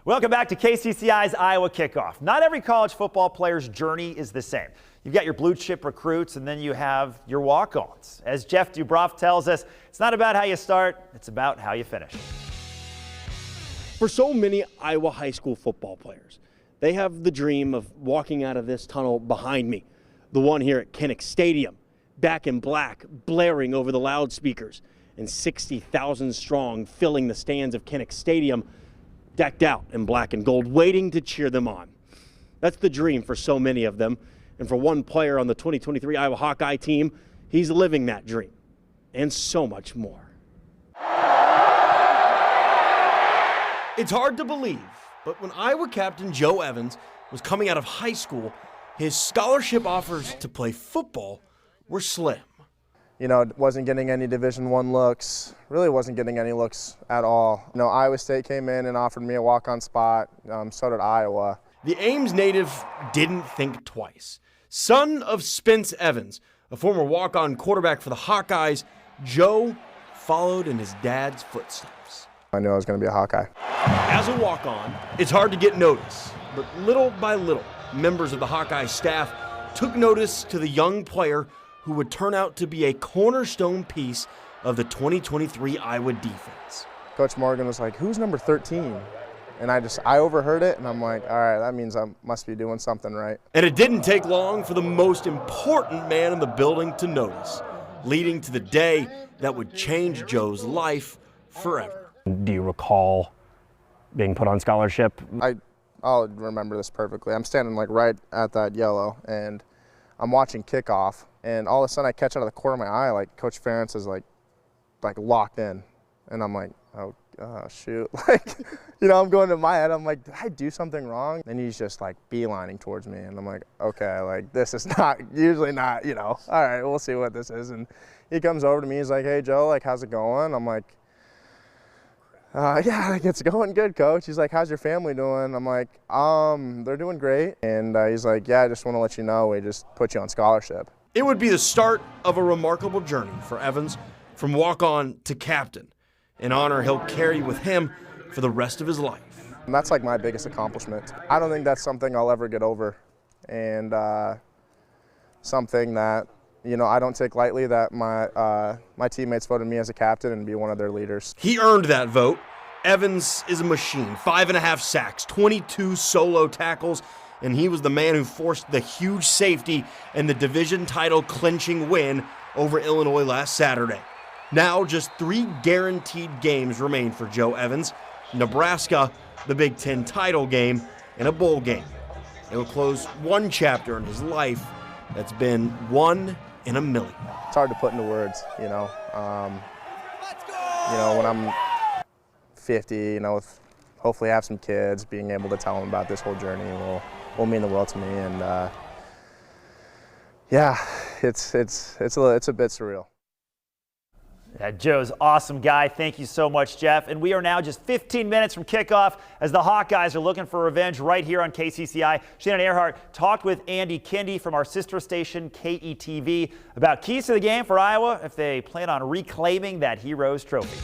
Welcome back to KCCI's Iowa Kickoff. Not every college football player's journey is the same. You've got your blue chip recruits, and then you have your walk-ons. As Jeff Dubroff tells us, it's not about how you start, it's about how you finish. For so many Iowa high school football players, they have the dream of walking out of this tunnel behind me, the one here at Kinnick Stadium, back in black, blaring over the loudspeakers, and 60,000 strong filling the stands of Kinnick Stadium, decked out in black and gold, waiting to cheer them on. That's the dream for so many of them. And for one player on the 2023 Iowa Hawkeye team, he's living that dream and so much more. It's hard to believe, but when Iowa captain Joe Evans was coming out of high school, his scholarship offers to play football were slim. You know, wasn't getting any Division I looks, really wasn't getting any looks at all. You know, Iowa State came in and offered me a walk-on spot, so did Iowa. The Ames native didn't think twice. Son of Spence Evans, a former walk-on quarterback for the Hawkeyes, Joe followed in his dad's footsteps. I knew I was going to be a Hawkeye. As a walk-on, it's hard to get notice, but little by little, members of the Hawkeye staff took notice to the young player who would turn out to be a cornerstone piece of the 2023 Iowa defense. Coach Morgan was like, "Who's number 13?" And I overheard it, and I'm like, all right, that means I must be doing something right. And it didn't take long for the most important man in the building to notice, leading to the day that would change Joe's life forever. Do you recall being put on scholarship? I'll remember this perfectly. I'm standing like right at that yellow, and I'm watching kickoff, and all of a sudden I catch out of the corner of my eye, like Coach Ferentz is like locked in, and I'm like, oh shoot, I'm going to my head, I'm like, did I do something wrong? And he's just like beelining towards me, and I'm like, okay, like this is usually not, all right, we'll see what this is. And he comes over to me, he's like, hey Joe, like how's it going? I'm like, yeah, like it's going good, Coach. He's like, how's your family doing? I'm like, they're doing great. And he's like, yeah, I just want to let you know we just put you on scholarship. It would be the start of a remarkable journey for Evans, from walk-on to captain, an honor he'll carry with him for the rest of his life. And that's like my biggest accomplishment. I don't think that's something I'll ever get over, and something that I don't take lightly, that my teammates voted me as a captain and be one of their leaders. He earned that vote. Evans is a machine. 5.5 sacks, 22 solo tackles, and he was the man who forced the huge safety and the division title clinching win over Illinois last Saturday. Now just 3 guaranteed games remain for Joe Evans: Nebraska, the Big Ten title game, and a bowl game. It will close one chapter in his life that's been one in a million. It's hard to put into words, when I'm 50, hopefully have some kids, being able to tell them about this whole journey will mean the world to me. And yeah, it's a bit surreal. Yeah, Joe's awesome guy. Thank you so much, Jeff. And we are now just 15 minutes from kickoff as the Hawkeyes are looking for revenge right here on KCCI. Shannon Earhart talked with Andy Kindy from our sister station, KETV, about keys to the game for Iowa if they plan on reclaiming that Heroes Trophy.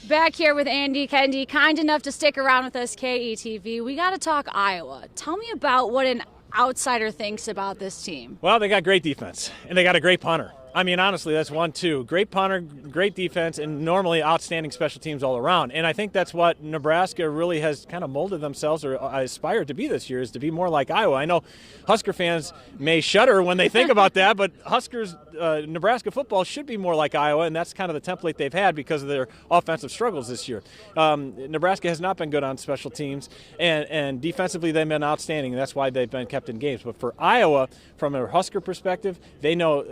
Back here with Andy Kindy, kind enough to stick around with us, KETV. We got to talk Iowa. Tell me about what an outsider thinks about this team. Well, they got great defense, and they got a great punter. I mean, honestly, that's 1-2. Great punter, great defense, and normally outstanding special teams all around. And I think that's what Nebraska really has kind of molded themselves or aspired to be this year, is to be more like Iowa. I know Husker fans may shudder when they think about that, but Huskers, Nebraska football should be more like Iowa, and that's kind of the template they've had because of their offensive struggles this year. Nebraska has not been good on special teams, and defensively they've been outstanding, and that's why they've been kept in games. But for Iowa, from a Husker perspective, they know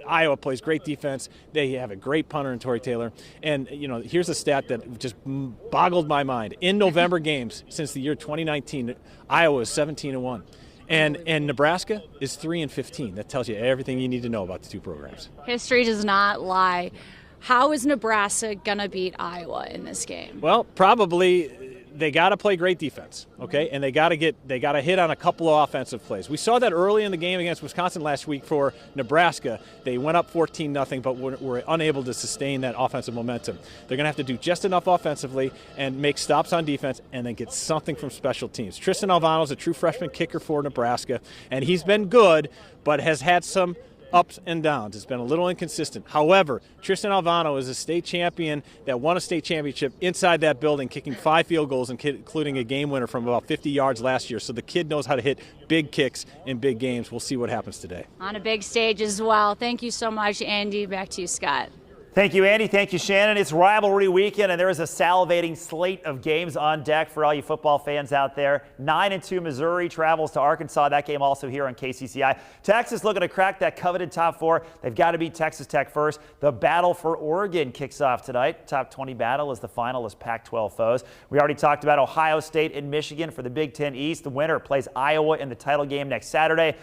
Iowa plays great defense. They have a great punter in Tory Taylor. And, here's a stat that just boggled my mind. In November games since the year 2019, Iowa is 17-1. And Nebraska is 3-15. That tells you everything you need to know about the two programs. History does not lie. How is Nebraska going to beat Iowa in this game? Well, probably they got to play great defense, okay? And they got to hit on a couple of offensive plays. We saw that early in the game against Wisconsin last week for Nebraska. They went up 14-0, but were unable to sustain that offensive momentum. They're going to have to do just enough offensively and make stops on defense and then get something from special teams. Tristan Alvano's a true freshman kicker for Nebraska, and he's been good, but has had some ups and downs. It's been a little inconsistent. However, Tristan Alvano is a state champion that won a state championship inside that building, kicking 5 field goals, including a game winner from about 50 yards last year. So the kid knows how to hit big kicks in big games. We'll see what happens today. On a big stage as well. Thank you so much, Andy. Back to you, Scott. Thank you, Andy. Thank you, Shannon. It's rivalry weekend, and there is a salivating slate of games on deck for all you football fans out there. 9-2 Missouri travels to Arkansas. That game also here on KCCI. Texas looking to crack that coveted top 4. They've got to beat Texas Tech first. The battle for Oregon kicks off tonight. Top 20 battle is the final as Pac-12 foes. We already talked about Ohio State and Michigan for the Big Ten East. The winner plays Iowa in the title game next Saturday.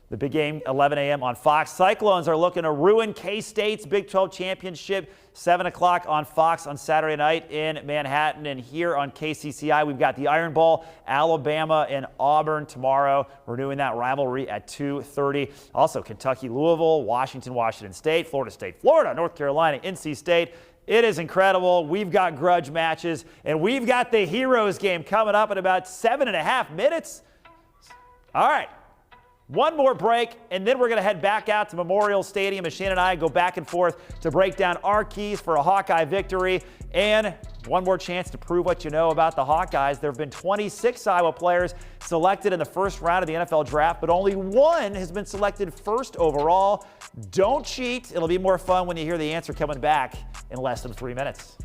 The big game, 11 a.m. on Fox. Cyclones are looking to ruin K-State's Big 12 championship. 7 o'clock on Fox on Saturday night in Manhattan. And here on KCCI, we've got the Iron Bowl, Alabama and Auburn tomorrow. We're doing that rivalry at 2:30. Also, Kentucky, Louisville, Washington State, Florida, North Carolina, NC State. It is incredible. We've got grudge matches, and we've got the Heroes game coming up in about 7.5 minutes. All right. One more break, and then we're going to head back out to Memorial Stadium as Shannon and I go back and forth to break down our keys for a Hawkeye victory. And one more chance to prove what you know about the Hawkeyes. There have been 26 Iowa players selected in the first round of the NFL draft, but only one has been selected first overall. Don't cheat. It'll be more fun when you hear the answer coming back in less than 3 minutes.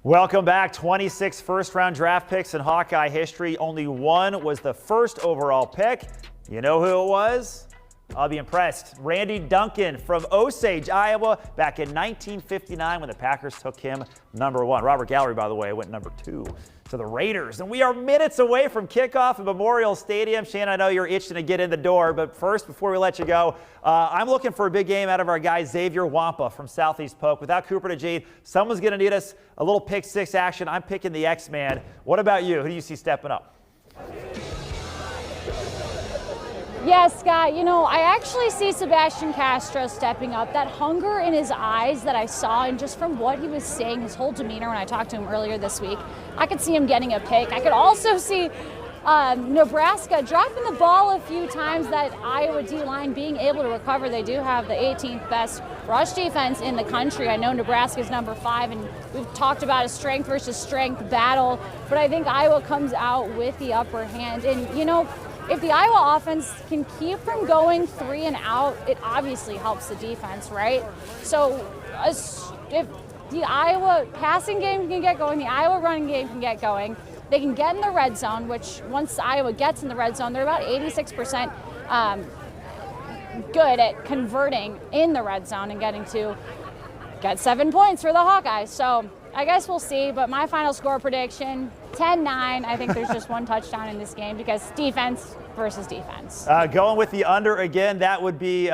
Welcome back. 26 first-round draft picks in Hawkeye history. Only one was the first overall pick. You know who it was? I'll be impressed. Randy Duncan from Osage, Iowa, back in 1959 when the Packers took him #1. Robert Gallery, by the way, went #2 to the Raiders. And we are minutes away from kickoff at Memorial Stadium. Shannon, I know you're itching to get in the door, but first, before we let you go, I'm looking for a big game out of our guy Xavier Wampa from Southeast Polk. Without Cooper DeJean, someone's going to need us a little pick six action. I'm picking the X-Man. What about you? Who do you see stepping up? Yes, Scott, I actually see Sebastian Castro stepping up. That hunger in his eyes that I saw, and just from what he was saying, his whole demeanor when I talked to him earlier this week, I could see him getting a pick. I could also see Nebraska dropping the ball a few times, that Iowa D-line being able to recover. They do have the 18th best rush defense in the country. I know Nebraska's #5, and we've talked about a strength versus strength battle, but I think Iowa comes out with the upper hand. And, if the Iowa offense can keep from going 3 and out, it obviously helps the defense, right? So if the Iowa passing game can get going, the Iowa running game can get going, they can get in the red zone, which once Iowa gets in the red zone, they're about 86% good at converting in the red zone and get 7 points for the Hawkeyes. So I guess we'll see, but my final score prediction, 10-9. I think there's just one touchdown in this game because defense versus defense. Going with the under again, that would be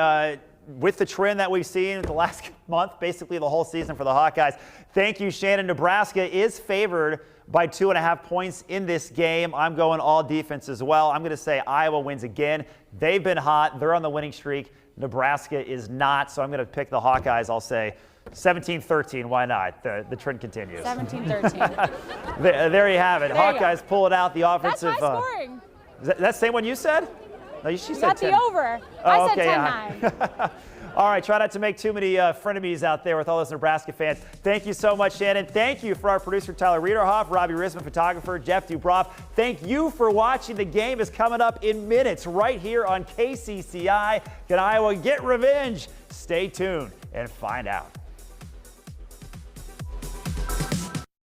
with the trend that we've seen the last month, basically the whole season for the Hawkeyes. Thank you, Shannon. Nebraska is favored by 2.5 points in this game. I'm going all defense as well. I'm going to say Iowa wins again. They've been hot. They're on the winning streak. Nebraska is not, so I'm going to pick the Hawkeyes. I'll say 17-13, why not? The trend continues. 17-13. there you have it. There you Hawkeyes pull it out. The offensive. That's my scoring. Is that the same one you said? No, she said got 10. the over. Oh, I said okay, 10-9. All right, try not to make too many frenemies out there with all those Nebraska fans. Thank you so much, Shannon. Thank you for our producer, Tyler Riederhoff, Robbie Risman, photographer, Jeff Dubroff. Thank you for watching. The game is coming up in minutes right here on KCCI. Can Iowa get revenge? Stay tuned and find out.